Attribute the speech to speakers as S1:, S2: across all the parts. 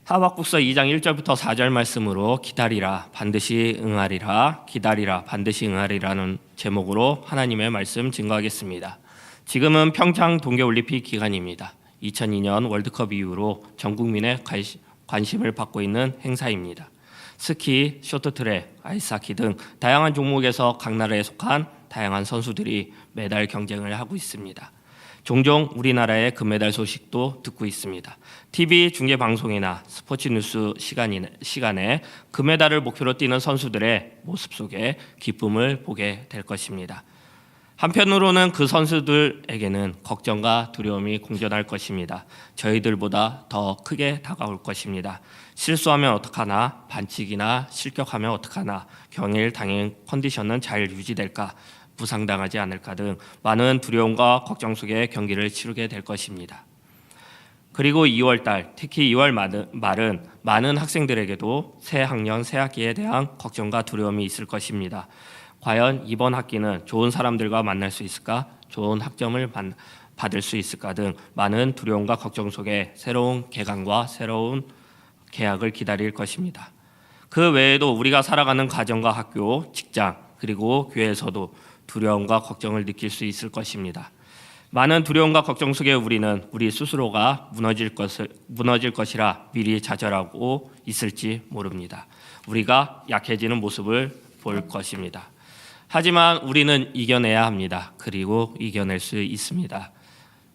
S1: 하박국서 2장 1절부터 4절 말씀으로 기다리라 반드시 응하리라 기다리라 반드시 응하리라는 제목으로 하나님의 말씀 증거하겠습니다. 지금은 평창 동계올림픽 기간입니다. 2002년 월드컵 이후로 전 국민의 관심을 받고 있는 행사입니다. 스키, 쇼트트랙, 아이스하키 등 다양한 종목에서 각 나라에 속한 다양한 선수들이 메달 경쟁을 하고 있습니다. 종종 우리나라의 금메달 소식도 듣고 있습니다. TV 중계 방송이나 스포츠 뉴스 시간에 금메달을 목표로 뛰는 선수들의 모습 속에 기쁨을 보게 될 것입니다. 한편으로는 그 선수들에게는 걱정과 두려움이 공존할 것입니다. 저희들보다 더 크게 다가올 것입니다. 실수하면 어떡하나, 반칙이나 실격하면 어떡하나, 경일 당일 컨디션은 잘 유지될까, 부상당하지 않을까 등 많은 두려움과 걱정 속에 경기를 치르게 될 것입니다. 그리고 2월달, 특히 2월 말은 많은 학생들에게도 새 학년, 새 학기에 대한 걱정과 두려움이 있을 것입니다. 과연 이번 학기는 좋은 사람들과 만날 수 있을까? 좋은 학점을 받을 수 있을까? 등 많은 두려움과 걱정 속에 새로운 개강과 새로운 계약을 기다릴 것입니다. 그 외에도 우리가 살아가는 가정과 학교, 직장, 그리고 교회에서도 두려움과 걱정을 느낄 수 있을 것입니다. 많은 두려움과 걱정 속에 우리는 우리 스스로가 무너질 것이라 미리 좌절하고 있을지 모릅니다. 우리가 약해지는 모습을 볼 것입니다. 하지만 우리는 이겨내야 합니다. 그리고 이겨낼 수 있습니다.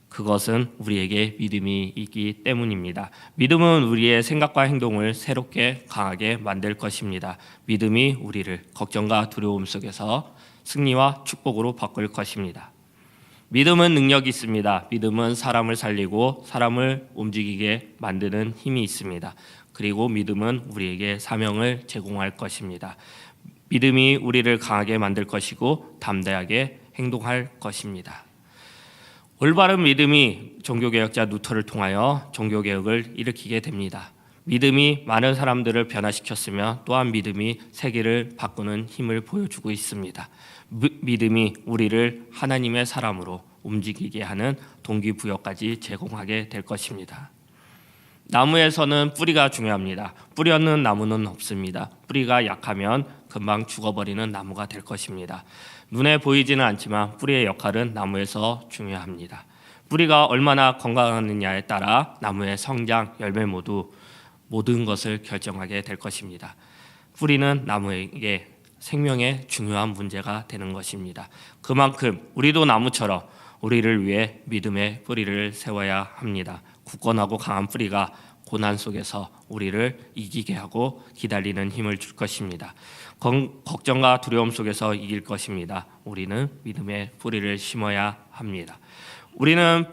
S1: 그것은 우리에게 믿음이 있기 때문입니다. 믿음은 우리의 생각과 행동을 새롭게 강하게 만들 것입니다. 믿음이 우리를 걱정과 두려움 속에서 승리와 축복으로 바꿀 것입니다. 믿음은 능력이 있습니다. 믿음은 사람을 살리고 사람을 움직이게 만드는 힘이 있습니다. 그리고 믿음은 우리에게 사명을 제공할 것입니다. 믿음이 우리를 강하게 만들 것이고 담대하게 행동할 것입니다. 올바른 믿음이 종교개혁자 루터를 통하여 종교개혁을 일으키게 됩니다. 믿음이 많은 사람들을 변화시켰으며 또한 믿음이 세계를 바꾸는 힘을 보여주고 있습니다. 믿음이 우리를 하나님의 사람으로 움직이게 하는 동기부여까지 제공하게 될 것입니다. 나무에서는 뿌리가 중요합니다. 뿌리 없는 나무는 없습니다. 뿌리가 약하면 금방 죽어버리는 나무가 될 것입니다. 눈에 보이지는 않지만 뿌리의 역할은 나무에서 중요합니다. 뿌리가 얼마나 건강하느냐에 따라 나무의 성장, 열매 모든 것을 결정하게 될 것입니다. 뿌리는 나무에게 생명의 중요한 문제가 되는 것입니다. 그만큼 우리도 나무처럼 우리를 위해 믿음의 뿌리를 세워야 합니다. 굳건하고 강한 뿌리가 고난 속에서 우리를 이기게 하고 기다리는 힘을 줄 것입니다. 걱정과 두려움 속에서 이길 것입니다. 우리는 믿음의 뿌리를 심어야 합니다. 우리는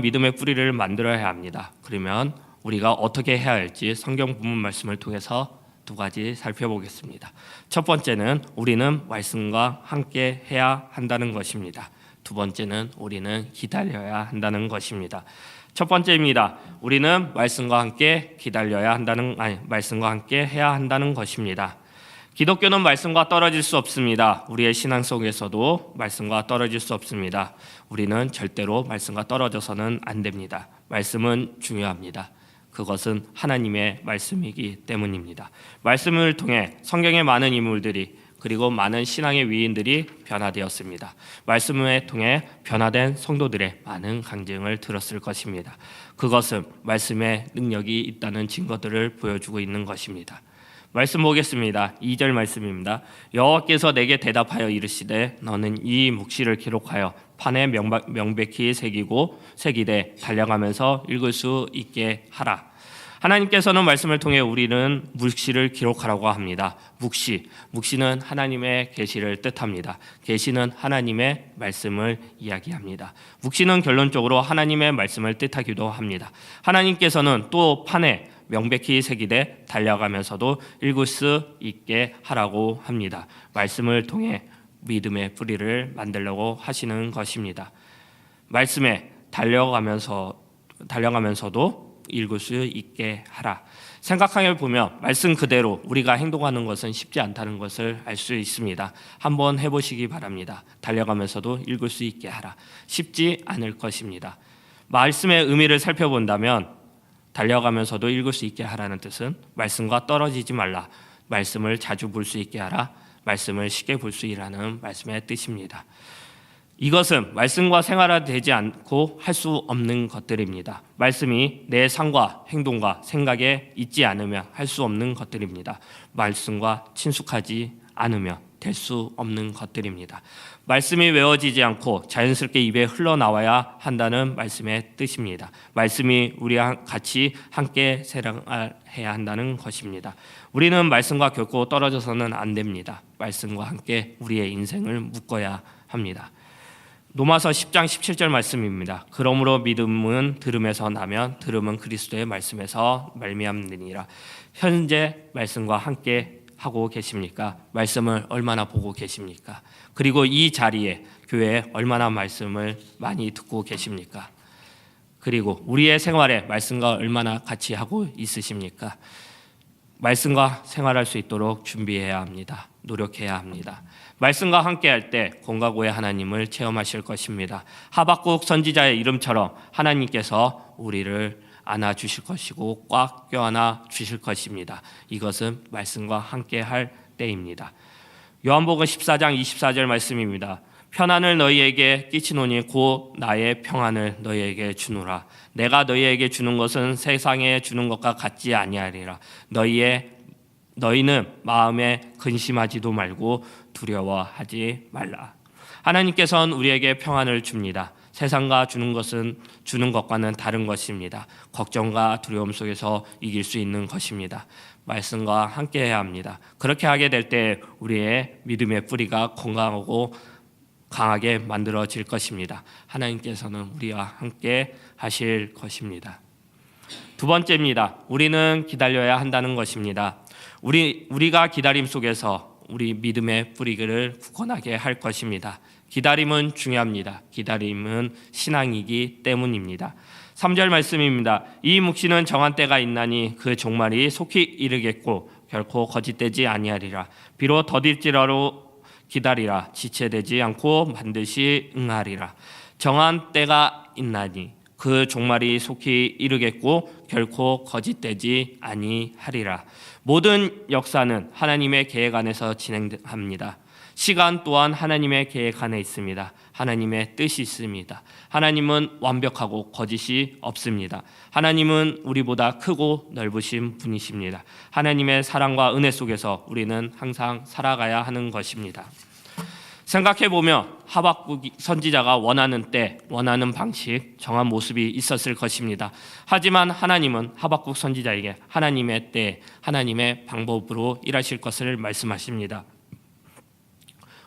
S1: 믿음의 뿌리를 만들어야 합니다. 그러면 우리가 어떻게 해야 할지 성경 본문 말씀을 통해서 두 가지 살펴보겠습니다. 첫 번째는 우리는 말씀과 함께 해야 한다는 것입니다. 두 번째는 우리는 기다려야 한다는 것입니다. 첫 번째입니다. 우리는 말씀과 함께 말씀과 함께 해야 한다는 것입니다. 기독교는 말씀과 떨어질 수 없습니다. 우리의 신앙 속에서도 말씀과 떨어질 수 없습니다. 우리는 절대로 말씀과 떨어져서는 안 됩니다. 말씀은 중요합니다. 그것은 하나님의 말씀이기 때문입니다. 말씀을 통해 성경의 많은 인물들이 그리고 많은 신앙의 위인들이 변화되었습니다. 말씀을 통해 변화된 성도들의 많은 간증을 들었을 것입니다. 그것은 말씀의 능력이 있다는 증거들을 보여주고 있는 것입니다. 말씀 보겠습니다. 2절 말씀입니다. 여호와께서 내게 대답하여 이르시되 너는 이 묵시를 기록하여 판에 명백히 새기되 달려가면서 읽을 수 있게 하라. 하나님께서는 말씀을 통해 우리는 묵시를 기록하라고 합니다. 묵시는 하나님의 계시를 뜻합니다. 계시는 하나님의 말씀을 이야기합니다. 묵시는 결론적으로 하나님의 말씀을 뜻하기도 합니다. 하나님께서는 또 판에 명백히 새기되 달려가면서도 읽을 수 있게 하라고 합니다. 말씀을 통해 믿음의 뿌리를 만들려고 하시는 것입니다. 말씀에 달려가면서도 읽을 수 있게 하라. 생각해 보면 말씀 그대로 우리가 행동하는 것은 쉽지 않다는 것을 알 수 있습니다. 한번 해보시기 바랍니다. 달려가면서도 읽을 수 있게 하라. 쉽지 않을 것입니다. 말씀의 의미를 살펴본다면 달려가면서도 읽을 수 있게 하라는 뜻은 말씀과 떨어지지 말라, 말씀을 자주 볼 수 있게 하라, 말씀을 쉽게 볼 수 있라는 말씀의 뜻입니다. 이것은 말씀과 생활화되지 않고 할 수 없는 것들입니다. 말씀이 내 삶과 행동과 생각에 있지 않으면 할 수 없는 것들입니다. 말씀과 친숙하지 않으면 될 수 없는 것들입니다. 말씀이 외워지지 않고 자연스럽게 입에 흘러나와야 한다는 말씀의 뜻입니다. 말씀이 우리와 같이 함께 생활해야 한다는 것입니다. 우리는 말씀과 결코 떨어져서는 안 됩니다. 말씀과 함께 우리의 인생을 묶어야 합니다. 로마서 10장 17절 말씀입니다. 그러므로 믿음은 들음에서 나면 들음은 그리스도의 말씀에서 말미암느니라. 현재 말씀과 함께 하고 계십니까? 말씀을 얼마나 보고 계십니까? 그리고 이 자리에 교회에 얼마나 말씀을 많이 듣고 계십니까? 그리고 우리의 생활에 말씀과 얼마나 같이 하고 있으십니까? 말씀과 생활할 수 있도록 준비해야 합니다. 노력해야 합니다. 말씀과 함께할 때 공과고의 하나님을 체험하실 것입니다. 하박국 선지자의 이름처럼 하나님께서 우리를 안아주실 것이고 꽉 껴안아 주실 것입니다. 이것은 말씀과 함께할 때입니다. 요한복음 14장 24절 말씀입니다. 평안을 너희에게 끼치노니 곧 나의 평안을 너희에게 주노라. 내가 너희에게 주는 것은 세상에 주는 것과 같지 아니하리라. 너희는 마음에 근심하지도 말고 두려워하지 말라. 하나님께서는 우리에게 평안을 줍니다. 세상과 주는 것과는 다른 것입니다. 걱정과 두려움 속에서 이길 수 있는 것입니다. 말씀과 함께해야 합니다. 그렇게 하게 될 때 우리의 믿음의 뿌리가 건강하고 강하게 만들어질 것입니다. 하나님께서는 우리와 함께 하실 것입니다. 두 번째입니다. 우리는 기다려야 한다는 것입니다. 우리가 기다림 속에서 우리 믿음의 뿌리를 굳건하게 할 것입니다. 기다림은 중요합니다. 기다림은 신앙이기 때문입니다. 3절 말씀입니다. 이 묵시는 정한 때가 있나니 그 종말이 속히 이르겠고 결코 거짓되지 아니하리라. 비록 더딜지라도 기다리라. 지체되지 않고 반드시 응하리라. 정한 때가 있나니 그 종말이 속히 이르겠고 결코 거짓되지 아니하리라. 모든 역사는 하나님의 계획 안에서 진행합니다. 시간 또한 하나님의 계획 안에 있습니다. 하나님의 뜻이 있습니다. 하나님은 완벽하고 거짓이 없습니다. 하나님은 우리보다 크고 넓으신 분이십니다. 하나님의 사랑과 은혜 속에서 우리는 항상 살아가야 하는 것입니다. 생각해보면 하박국 선지자가 원하는 때, 원하는 방식, 정한 모습이 있었을 것입니다. 하지만 하나님은 하박국 선지자에게 하나님의 때, 하나님의 방법으로 일하실 것을 말씀하십니다.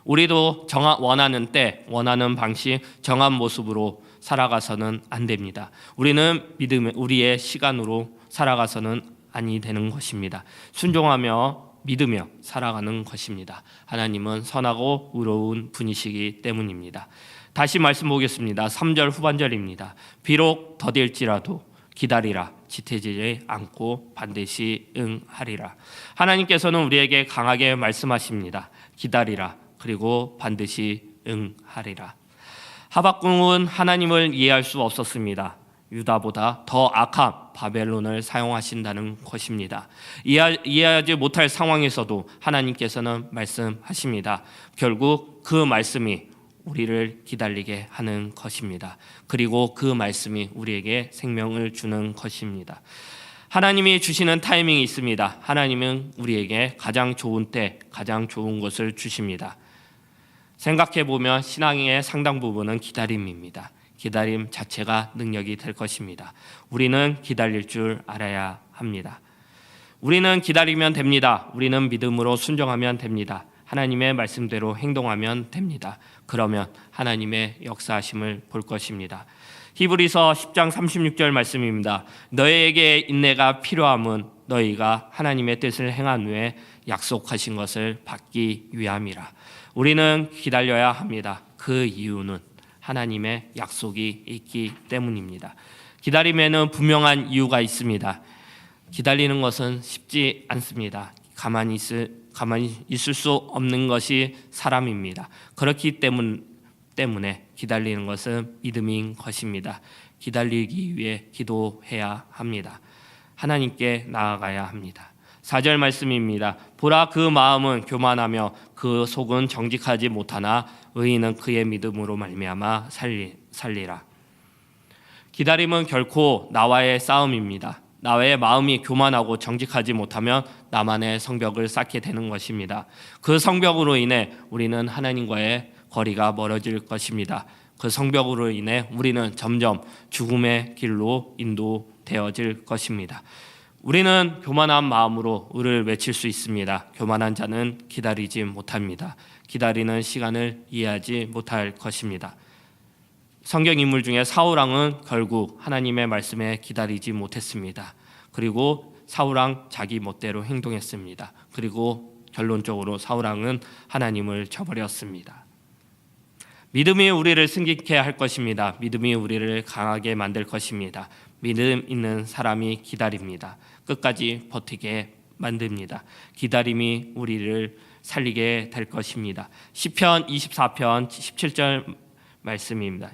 S1: 우리도 원하는 때, 원하는 방식, 정한 모습으로 살아가서는 안 됩니다. 우리는 우리의 시간으로 살아가서는 아니 되는 것입니다. 순종하며 믿으며 살아가는 것입니다. 하나님은 선하고 의로운 분이시기 때문입니다. 다시 말씀 보겠습니다. 3절 후반절입니다. 비록 더딜지라도 기다리라. 지체지지 않고 반드시 응하리라. 하나님께서는 우리에게 강하게 말씀하십니다. 기다리라. 그리고 반드시 응하리라. 하박국은 하나님을 이해할 수 없었습니다. 유다보다 더 악한 바벨론을 사용하신다는 것입니다. 이해하지 못할 상황에서도 하나님께서는 말씀하십니다. 결국 그 말씀이 우리를 기다리게 하는 것입니다. 그리고 그 말씀이 우리에게 생명을 주는 것입니다. 하나님이 주시는 타이밍이 있습니다. 하나님은 우리에게 가장 좋은 때, 가장 좋은 것을 주십니다. 생각해보면 신앙의 상당 부분은 기다림입니다. 기다림 자체가 능력이 될 것입니다. 우리는 기다릴 줄 알아야 합니다. 우리는 기다리면 됩니다. 우리는 믿음으로 순종하면 됩니다. 하나님의 말씀대로 행동하면 됩니다. 그러면 하나님의 역사하심을 볼 것입니다. 히브리서 10장 36절 말씀입니다. 너희에게 인내가 필요함은 너희가 하나님의 뜻을 행한 후에 약속하신 것을 받기 위함이라. 우리는 기다려야 합니다. 그 이유는 하나님의 약속이 있기 때문입니다. 기다림에는 분명한 이유가 있습니다. 기다리는 것은 쉽지 않습니다. 가만히 있을 수 없는 것이 사람입니다. 그렇기 때문에 기다리는 것은 믿음인 것입니다. 기다리기 위해 기도해야 합니다. 하나님께 나아가야 합니다. 4절 말씀입니다. 보라, 그 마음은 교만하며 그 속은 정직하지 못하나 의인은 그의 믿음으로 말미암아 살리라. 기다림은 결코 나와의 싸움입니다. 나의 마음이 교만하고 정직하지 못하면 나만의 성벽을 쌓게 되는 것입니다. 그 성벽으로 인해 우리는 하나님과의 거리가 멀어질 것입니다. 그 성벽으로 인해 우리는 점점 죽음의 길로 인도되어질 것입니다. 우리는 교만한 마음으로 의를 외칠 수 있습니다. 교만한 자는 기다리지 못합니다. 기다리는 시간을 이해하지 못할 것입니다. 성경 인물 중에 사울왕은 결국 하나님의 말씀에 기다리지 못했습니다. 그리고 사울왕 자기 멋대로 행동했습니다. 그리고 결론적으로 사울왕은 하나님을 저버렸습니다. 믿음이 우리를 승리케 할 것입니다. 믿음이 우리를 강하게 만들 것입니다. 믿음 있는 사람이 기다립니다. 끝까지 버티게 만듭니다. 기다림이 우리를 살리게 될 것입니다. 시편 24편 17절 말씀입니다.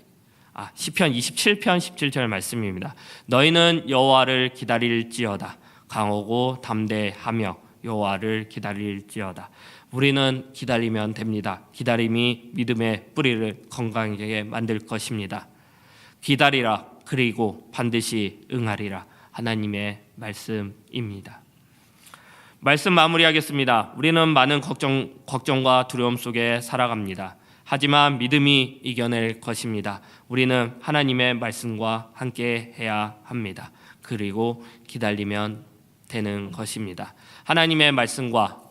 S1: 시편 27편 17절 말씀입니다. 너희는 여호와를 기다릴지어다. 강하고 담대하며 여호와를 기다릴지어다. 우리는 기다리면 됩니다. 기다림이 믿음의 뿌리를 건강하게 만들 것입니다. 기다리라, 그리고 반드시 응하리라. 하나님의 말씀입니다. 말씀 마무리하겠습니다. 우리는 많은 걱정과 두려움 속에 살아갑니다. 하지만 믿음이 이겨낼 것입니다. 우리는 하나님의 말씀과 함께 해야 합니다. 그리고 기다리면 되는 것입니다. 하나님의 말씀과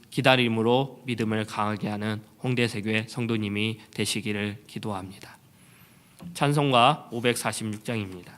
S1: 기다림으로 믿음을 강하게 하는 홍대세교회 성도님이 되시기를 기도합니다. 찬송가 546장입니다.